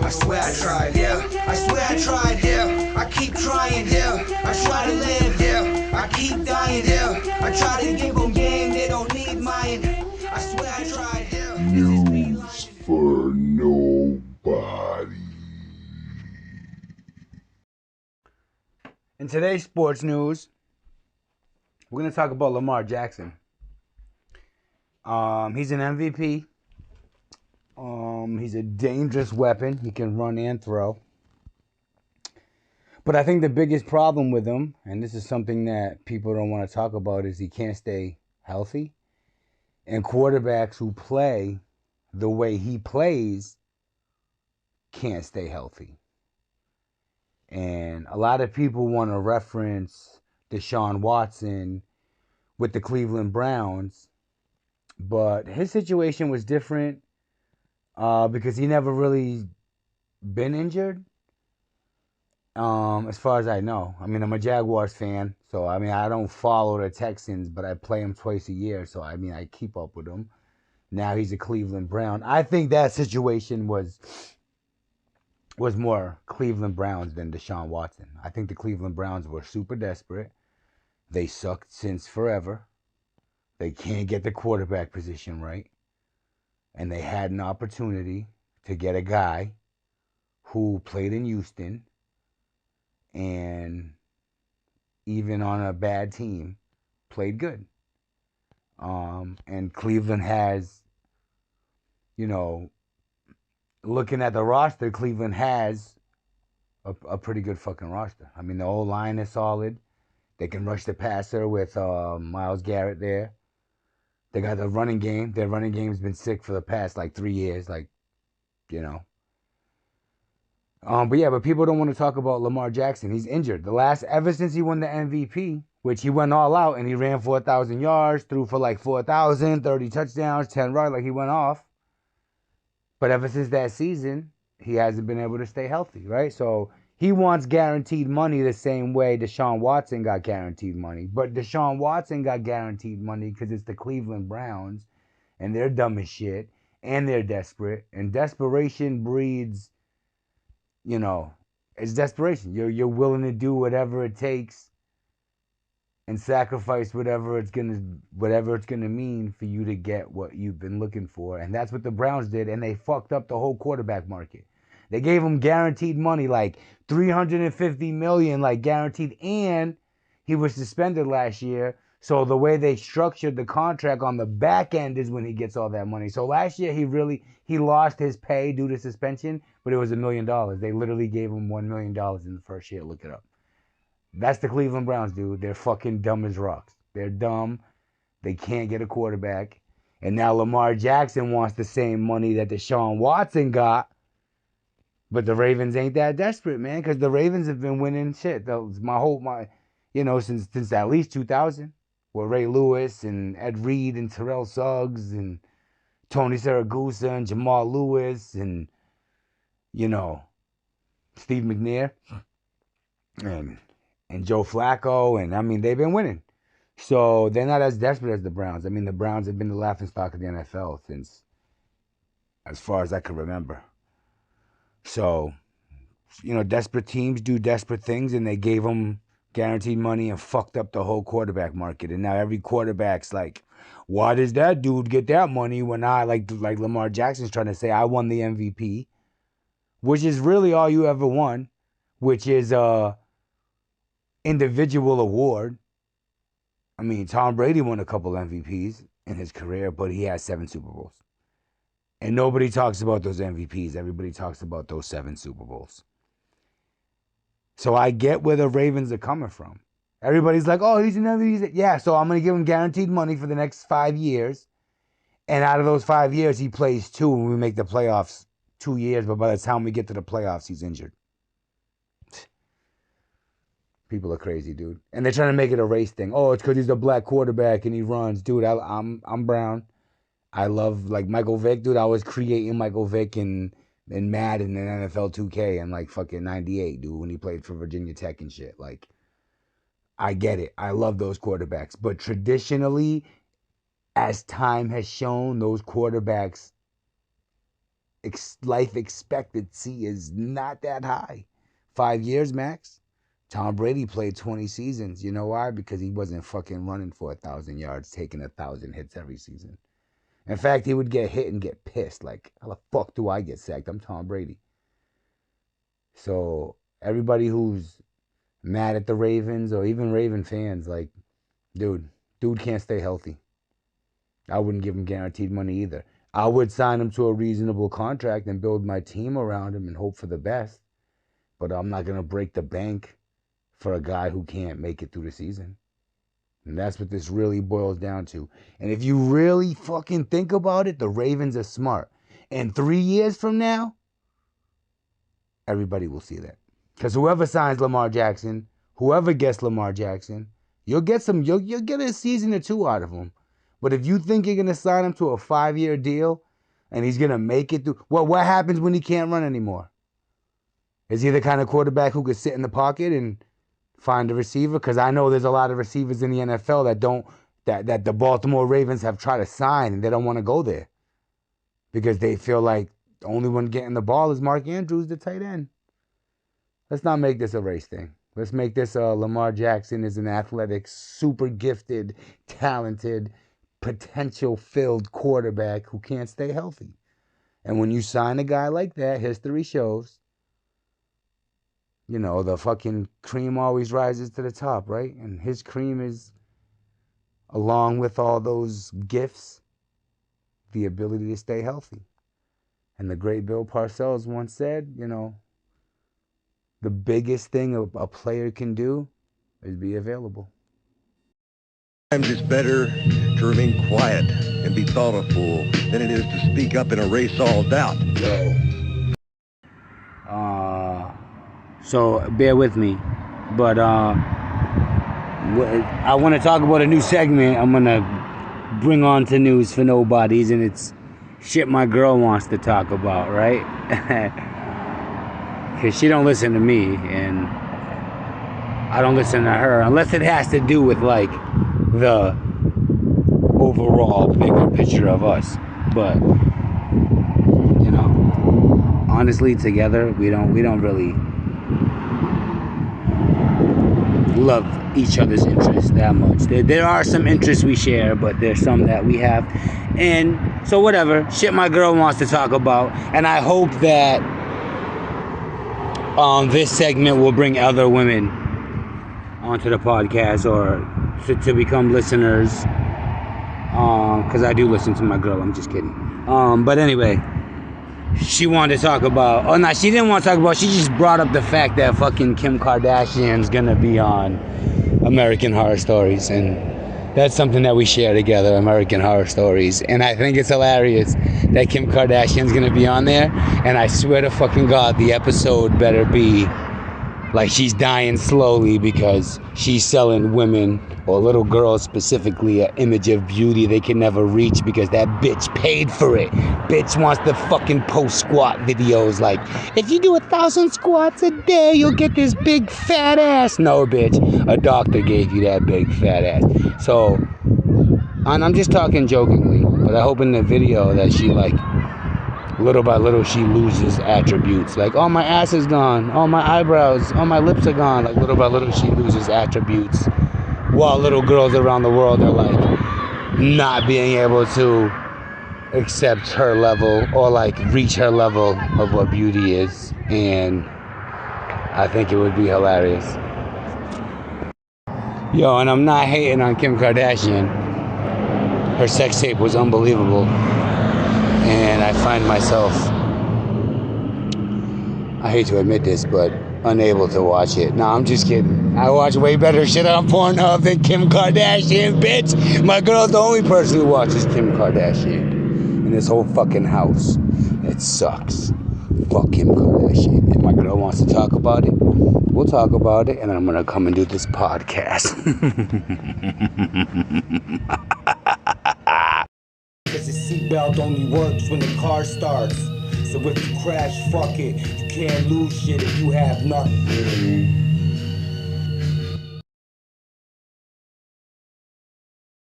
I swear I tried, yeah. I swear I tried, yeah. I keep trying, yeah. I try to live, yeah. I keep dying, yeah. I try to give them game, they don't need mine. I swear I tried, yeah. News for nobody. In today's sports news, we're going to talk about Lamar Jackson. He's an MVP. He's a dangerous weapon. He can run and throw. But I think the biggest problem with him, and this is something that people don't want to talk about, is he can't stay healthy. And quarterbacks who play the way he plays can't stay healthy. And a lot of people want to reference Deshaun Watson with the Cleveland Browns, but his situation was different because he never really been injured. As far as I know. I mean, I'm a Jaguars fan, so I mean, I don't follow the Texans, but I play them twice a year, so I mean, I keep up with them. Now he's a Cleveland Brown. I think that situation was more Cleveland Browns than Deshaun Watson. I think the Cleveland Browns were super desperate. They sucked since forever. They can't get the quarterback position right. And they had an opportunity to get a guy who played in Houston and even on a bad team played good. And Cleveland has, looking at the roster, Cleveland has a pretty good fucking roster. I mean, the whole line is solid. They can rush the passer with Myles Garrett there. They got the running game. Their running game's been sick for the past 3 years. But people don't want to talk about Lamar Jackson. He's injured. Ever since he won the MVP, which he went all out and he ran 4,000 yards, threw for 4,000, 30 touchdowns, 10 runs, he went off. But ever since that season, he hasn't been able to stay healthy, right? So he wants guaranteed money the same way Deshaun Watson got guaranteed money. But Deshaun Watson got guaranteed money because it's the Cleveland Browns, and they're dumb as shit, and they're desperate. And desperation breeds, it's desperation. You're willing to do whatever it takes and sacrifice whatever it's gonna mean for you to get what you've been looking for. And that's what the Browns did, and they fucked up the whole quarterback market. They gave him guaranteed money, $350 million, guaranteed, and he was suspended last year. So the way they structured the contract on the back end is when he gets all that money. So last year he lost his pay due to suspension, but it was $1 million. They literally gave him $1 million in the first year. Look it up. That's the Cleveland Browns, dude. They're fucking dumb as rocks. They're dumb. They can't get a quarterback. And now Lamar Jackson wants the same money that Deshaun Watson got. But the Ravens ain't that desperate, man, because the Ravens have been winning shit. Since at least 2000, with Ray Lewis and Ed Reed and Terrell Suggs and Tony Siragusa and Jamal Lewis and, Steve McNair and Joe Flacco. And, I mean, they've been winning. So they're not as desperate as the Browns. I mean, the Browns have been the laughingstock of the NFL since, as far as I can remember. So, desperate teams do desperate things, and they gave them guaranteed money and fucked up the whole quarterback market. And now every quarterback's like, why does that dude get that money when I, like Lamar Jackson's trying to say, I won the MVP, which is really all you ever won, which is a individual award. I mean, Tom Brady won a couple MVPs in his career, but he has 7 Super Bowls. And nobody talks about those MVPs. Everybody talks about those 7 Super Bowls. So I get where the Ravens are coming from. Everybody's like, oh, he's an MVP. Yeah, so I'm going to give him guaranteed money for the next 5 years. And out of those 5 years, he plays 2 and we make the playoffs 2 years. But by the time we get to the playoffs, he's injured. People are crazy, dude. And they're trying to make it a race thing. Oh, it's because he's a black quarterback and he runs. Dude, I'm brown. I love, Michael Vick, dude. I was creating Michael Vick in Madden and NFL 2K in, fucking 98, dude, when he played for Virginia Tech and shit. I get it. I love those quarterbacks. But traditionally, as time has shown, those quarterbacks life expectancy is not that high. 5 years max. Tom Brady played 20 seasons. You know why? Because he wasn't fucking running for 1,000 yards, taking 1,000 hits every season. In fact, he would get hit and get pissed. Like, how the fuck do I get sacked? I'm Tom Brady. So everybody who's mad at the Ravens or even Raven fans, like, dude can't stay healthy. I wouldn't give him guaranteed money either. I would sign him to a reasonable contract and build my team around him and hope for the best. But I'm not going to break the bank for a guy who can't make it through the season. And that's what this really boils down to. And if you really fucking think about it, the Ravens are smart. And 3 years from now, everybody will see that. Because whoever signs Lamar Jackson, whoever gets Lamar Jackson, you'll get a season or two out of him. But if you think you're going to sign him to a 5-year deal and he's going to make it through, well, what happens when he can't run anymore? Is he the kind of quarterback who could sit in the pocket and find a receiver? Because I know there's a lot of receivers in the NFL that the Baltimore Ravens have tried to sign and they don't want to go there because they feel like the only one getting the ball is Mark Andrews, the tight end. Let's not make this a race thing. Let's make this Lamar Jackson is an athletic, super gifted, talented, potential-filled quarterback who can't stay healthy. And when you sign a guy like that, history shows, you know, the fucking cream always rises to the top, right? And his cream is, along with all those gifts, the ability to stay healthy. And the great Bill Parcells once said, you know, the biggest thing a player can do is be available. Sometimes it's better to remain quiet and be thought a fool than it is to speak up and erase all doubt. So bear with me, but I want to talk about a new segment I'm gonna bring on to News for Nobodies, and it's shit my girl wants to talk about, right? Because she don't listen to me, and I don't listen to her, unless it has to do with, like, the overall bigger picture of us. But, you know, honestly, together, we don't really love each other's interests that much. There are some interests we share, but there's some that we have. And so whatever, shit my girl wants to talk about. And I hope that this segment will bring other women onto the podcast or to become listeners. Because I do listen to my girl, I'm just kidding. But anyway, she wanted to talk about, oh no, she didn't want to talk about, she just brought up the fact that fucking Kim Kardashian's gonna be on American Horror Stories, and that's something that we share together, American Horror Stories, and I think it's hilarious that Kim Kardashian's gonna be on there, and I swear to fucking God, the episode better be like she's dying slowly because she's selling women, or little girls specifically, an image of beauty they can never reach because that bitch paid for it. Bitch wants to fucking post squat videos like, if you do 1,000 squats a day, you'll get this big fat ass. No, bitch, a doctor gave you that big fat ass. So, and I'm just talking jokingly, but I hope in the video that she, like, little by little, she loses attributes. Like, oh, my ass is gone. Oh, my eyebrows. Oh, my lips are gone. Like, little by little, she loses attributes. While little girls around the world are, like, not being able to accept her level or, like, reach her level of what beauty is. And I think it would be hilarious. Yo, and I'm not hating on Kim Kardashian. Her sex tape was unbelievable. And I find myself, I hate to admit this, but unable to watch it. No, I'm just kidding. I watch way better shit on Pornhub than Kim Kardashian, bitch. My girl's the only person who watches Kim Kardashian in this whole fucking house. It sucks. Fuck Kim Kardashian. If my girl wants to talk about it, we'll talk about it, and I'm gonna come and do this podcast. Cause the seatbelt only works when the car starts. So if you crash, fuck it. You can't lose shit if you have nothing.